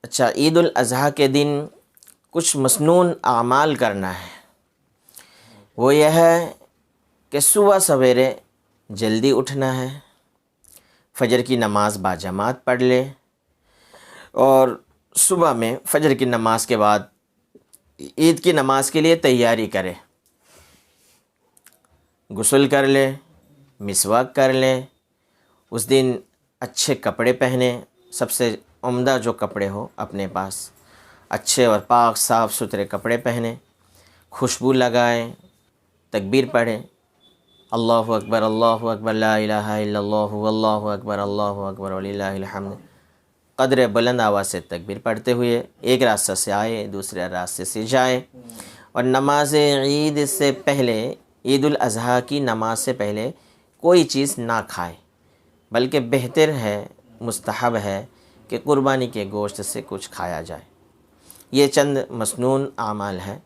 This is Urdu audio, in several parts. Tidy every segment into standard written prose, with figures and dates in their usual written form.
اچھا، عید الاضحیٰ کے دن کچھ مسنون اعمال کرنا ہے۔ وہ یہ ہے کہ صبح سویرے جلدی اٹھنا ہے، فجر کی نماز باجماعت پڑھ لے، اور صبح میں فجر کی نماز کے بعد عید کی نماز کے لیے تیاری کرے، غسل کر لے، مسواک کر لے، اس دن اچھے کپڑے پہنے، سب سے عمدہ جو کپڑے ہو اپنے پاس، اچھے اور پاک صاف ستھرے کپڑے پہنے، خوشبو لگائیں، تکبیر پڑھیں، اللہ اکبر لا الہ الا اللہ واللہ اکبر وللہ الحمد، قدر بلند آواز سے تکبیر پڑھتے ہوئے ایک راستہ سے آئے دوسرے راستے سے جائے، اور نماز عید سے پہلے، عید الاضحیٰ کی نماز سے پہلے کوئی چیز نہ کھائے، بلکہ بہتر ہے، مستحب ہے کہ قربانی کے گوشت سے کچھ کھایا جائے۔ یہ چند مسنون اعمال ہے،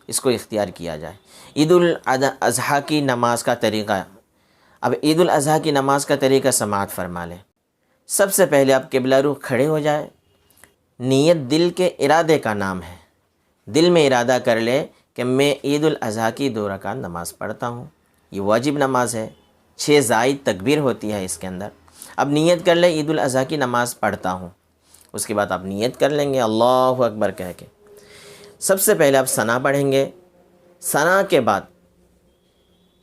اس کو اختیار کیا جائے۔ عید الاضحیٰ کی نماز کا طریقہ، اب عید الاضحیٰ کی نماز کا طریقہ سماعت فرما لیں۔ سب سے پہلے آپ قبلہ رخ کھڑے ہو جائے، نیت دل کے ارادے کا نام ہے، دل میں ارادہ کر لے کہ میں عید الاضحیٰ کی 2 رکعت نماز پڑھتا ہوں، یہ واجب نماز ہے، 6 زائد تکبیر ہوتی ہے اس کے اندر۔ اب نیت کر لے عید الاضحیٰ کی نماز پڑھتا ہوں، اس کے بعد آپ نیت کر لیں گے اللہ اکبر کہہ کے۔ سب سے پہلے آپ ثنا پڑھیں گے، ثنا کے بعد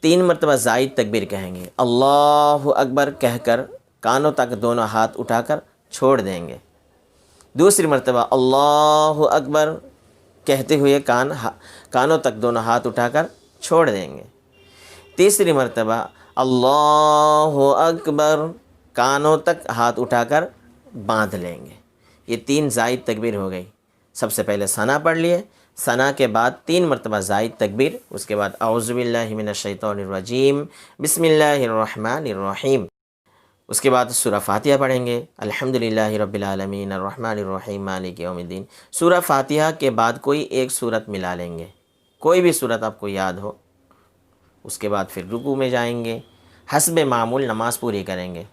3 مرتبہ زائد تکبیر کہیں گے، اللہ اکبر کہہ کر کانوں تک دونوں ہاتھ اٹھا کر چھوڑ دیں گے۔ دوسری مرتبہ اللہ اکبر کہتے ہوئے کانوں تک دونوں ہاتھ اٹھا کر چھوڑ دیں گے۔ تیسری مرتبہ اللہ اکبر کانوں تک ہاتھ اٹھا کر باندھ لیں گے۔ یہ 3 زائد تکبیر ہو گئی۔ سب سے پہلے ثنا پڑھ لیے، ثنا کے بعد 3 مرتبہ زائد تکبیر، اس کے بعد اعوذ باللہ من الشیطان الرجیم بسم اللہ الرحمن الرحیم، اس کے بعد سورہ فاتحہ پڑھیں گے، الحمدللہ رب العالمین الرحمن الرحیم مالک یوم الدین۔ سورہ فاتحہ کے بعد کوئی ایک سورت ملا لیں گے، کوئی بھی سورت آپ کو یاد ہو، اس کے بعد پھر رکوع میں جائیں گے، حسب معمول نماز پوری کریں گے،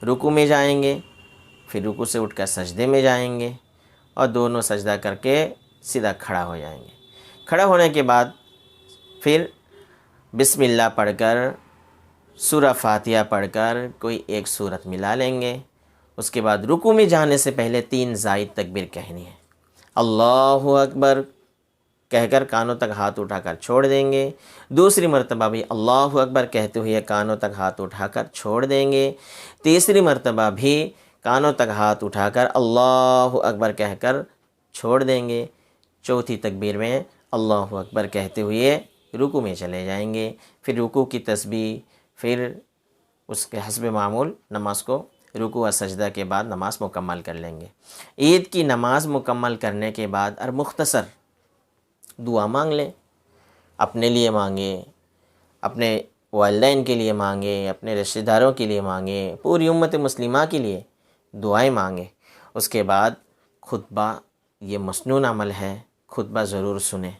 رکوع میں جائیں گے، پھر رکوع سے اٹھ کر سجدے میں جائیں گے، اور دونوں سجدہ کر کے سیدھا کھڑا ہو جائیں گے۔ کھڑا ہونے کے بعد پھر بسم اللہ پڑھ کر، سورہ فاتحہ پڑھ کر کوئی ایک سورت ملا لیں گے۔ اس کے بعد رکوع میں جانے سے پہلے 3 زائد تکبیر کہنی ہے، اللہ اکبر کہہ کر کانوں تک ہاتھ اٹھا کر چھوڑ دیں گے۔ دوسری مرتبہ بھی اللہ اکبر کہتے ہوئے کانوں تک ہاتھ اٹھا کر چھوڑ دیں گے۔ تیسری مرتبہ بھی کانوں تک ہاتھ اٹھا کر اللہ اکبر کہہ کر چھوڑ دیں گے۔ چوتھی تکبیر میں اللہ اکبر کہتے ہوئے رکوع میں چلے جائیں گے، پھر رکوع کی تسبیح، پھر اس کے حسب معمول نماز کو رکوع و سجدہ کے بعد نماز مکمل کر لیں گے۔ عید کی نماز مکمل کرنے کے بعد اور مختصر دعا مانگ لیں، اپنے لیے مانگے، اپنے والدین کے لیے مانگے، اپنے رشتہ داروں کے لیے مانگے، پوری امت مسلمہ کے لیے دعائیں مانگے۔ اس کے بعد خطبہ، یہ مسنون عمل ہے، خطبہ ضرور سنیں۔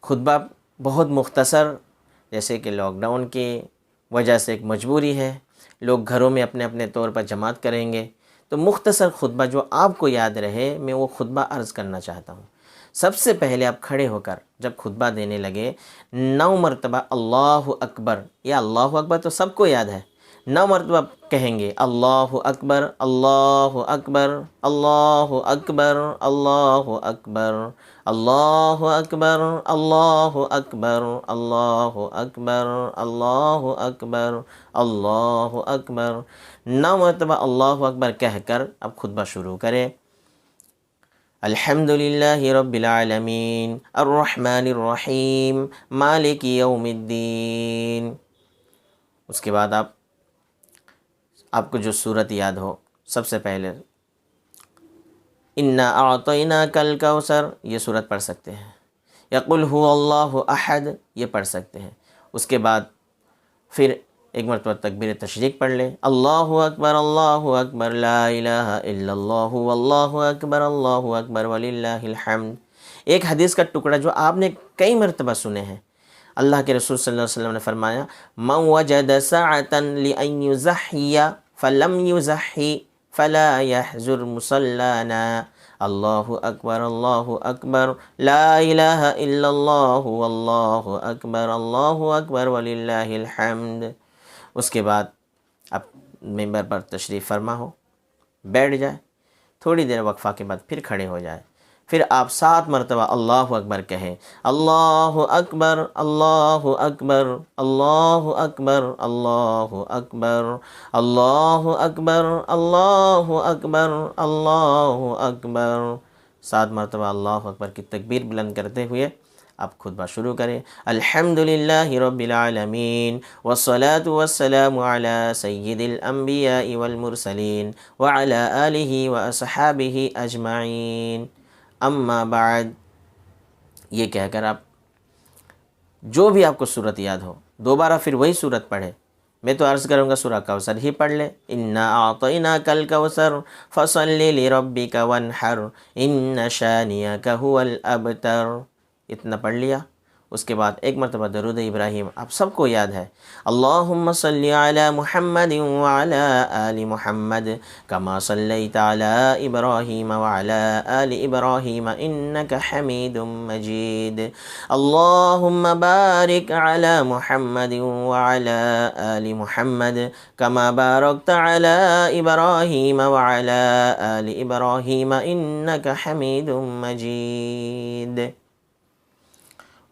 خطبہ بہت مختصر، جیسے کہ لاک ڈاؤن کی وجہ سے ایک مجبوری ہے، لوگ گھروں میں اپنے اپنے طور پر جماعت کریں گے، تو مختصر خطبہ جو آپ کو یاد رہے، میں وہ خطبہ عرض کرنا چاہتا ہوں۔ سب سے پہلے آپ کھڑے ہو کر جب خطبہ دینے لگے 9 مرتبہ اللہ اکبر، یا اللہ اکبر تو سب کو یاد ہے، 9 مرتبہ کہیں گے اللہ اکبر اللہ اکبر اللہ اکبر اللہ اکبر اللہ اکبر اللہ اکبر اللہ اکبر اللہ اکبر اللہ اکبر۔ 9 مرتبہ اللہ اکبر کہہ کر اب خطبہ شروع کرے۔ الحمدللہ رب العالمین الرحمن الرحیم مالک یوم الدین۔ اس کے بعد آپ کو جو سورت یاد ہو، سب سے پہلے انا اعطیناک الکوثر، یہ سورت پڑھ سکتے ہیں، یا قل هو اللہ احد، یہ پڑھ سکتے ہیں۔ اس کے بعد پھر ایک مرتبہ تکبیر تشریق پڑھ لیں، اللہ اکبر لا الہ الا اللہ واللہ اکبر وللہ الحمد۔ ایک حدیث کا ٹکڑا جو آپ نے کئی مرتبہ سنے ہیں، اللہ کے رسول صلی اللہ علیہ وسلم نے فرمایا من وجد ساعة لأن يزحی فلم يزحی فلا يحزر مصلانا اللہ اکبر لا الہ الا اللہ واللہ اکبر وللہ الحمد۔ اس کے بعد اب ممبر پر تشریف فرما ہو، بیٹھ جائے، تھوڑی دیر وقفہ کے بعد پھر کھڑے ہو جائے، پھر آپ 7 مرتبہ اللہ اکبر کہیں، اللہ اکبر اللہ اکبر اللہ اکبر اللہ اکبر اللہ اکبر اللہ اکبر اللہ اکبر۔ 7 مرتبہ اللہ اکبر کی تکبیر بلند کرتے ہوئے آپ خطبہ شروع کریں۔ الحمدللہ رب العالمین والصلاة والسلام علی سید الانبیاء والمرسلین وعلی آلہ واصحابہ اجمعین، اما بعد۔ یہ کہہ کر آپ جو بھی آپ کو صورت یاد ہو دوبارہ پھر وہی صورت پڑھے۔ میں تو عرض کروں گا سورہ کوثر ہی پڑھ لے، انا اعطیناک الکوثر فصل لربک وانحر ان شانئک هو الابتر۔ اتنا پڑھ لیا۔ اس کے بعد ایک مرتبہ درود ابراہیم آپ سب کو یاد ہے، اللہم صلی علی محمد وعلی آل محمد کما صلیت علی ابراہیم وعلی آل ابراہیم انک حمید مجید، اللہم بارک علی محمد وعلی آل محمد کما بارکت علی ابراہیم وعلی آل ابراہیم انک حمید مجید۔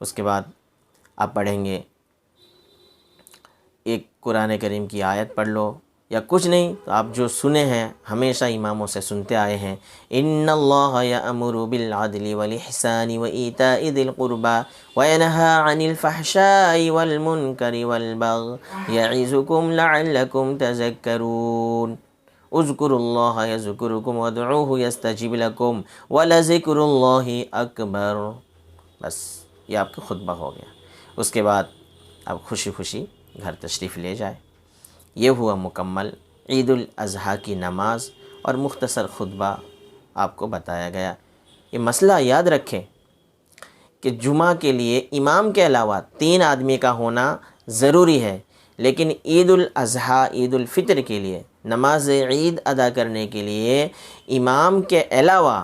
اس کے بعد آپ پڑھیں گے ایک قرآن کریم کی آیت پڑھ لو، یا کچھ نہیں تو آپ جو سنے ہیں ہمیشہ اماموں سے سنتے آئے ہیں، ان اللہ یأمر بالعدل والاحسان وایتاء ذی القربى وینہی عن الفحشاء والمنکر والبغی یعظکم لعلکم تذکرون، اذکروا اللہ یذکرکم وادعوہ یستجب لکم ولذکر اللہ اکبر۔ بس یہ آپ کا خطبہ ہو گیا۔ اس کے بعد آپ خوشی خوشی گھر تشریف لے جائے۔ یہ ہوا مکمل عید الاضحیٰ کی نماز اور مختصر خطبہ آپ کو بتایا گیا۔ یہ مسئلہ یاد رکھیں کہ جمعہ کے لیے امام کے علاوہ 3 آدمی کا ہونا ضروری ہے، لیکن عید الاضحیٰ عید الفطر کے لیے نماز عید ادا کرنے کے لیے امام کے علاوہ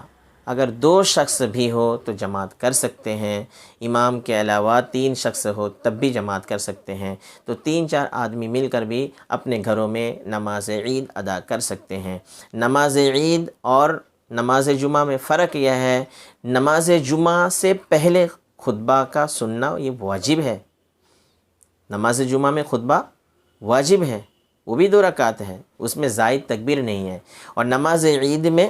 اگر 2 شخص بھی ہو تو جماعت کر سکتے ہیں، امام کے علاوہ 3 شخص ہو تب بھی جماعت کر سکتے ہیں، تو 3-4 آدمی مل کر بھی اپنے گھروں میں نماز عید ادا کر سکتے ہیں۔ نماز عید اور نماز جمعہ میں فرق یہ ہے، نماز جمعہ سے پہلے خطبہ کا سننا یہ واجب ہے، نماز جمعہ میں خطبہ واجب ہے، وہ بھی 2 رکعت ہے، اس میں زائد تکبیر نہیں ہے، اور نماز عید میں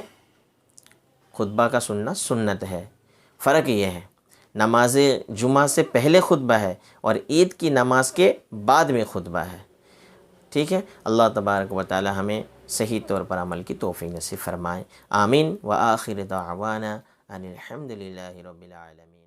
خطبہ کا سننا سنت ہے۔ فرق یہ ہے، نماز جمعہ سے پہلے خطبہ ہے اور عید کی نماز کے بعد میں خطبہ ہے۔ ٹھیک ہے، اللہ تبارک و تعالی ہمیں صحیح طور پر عمل کی توفیق نصیب فرمائے، آمین۔ وآخر دعوانا ان الحمد للہ رب العالمین۔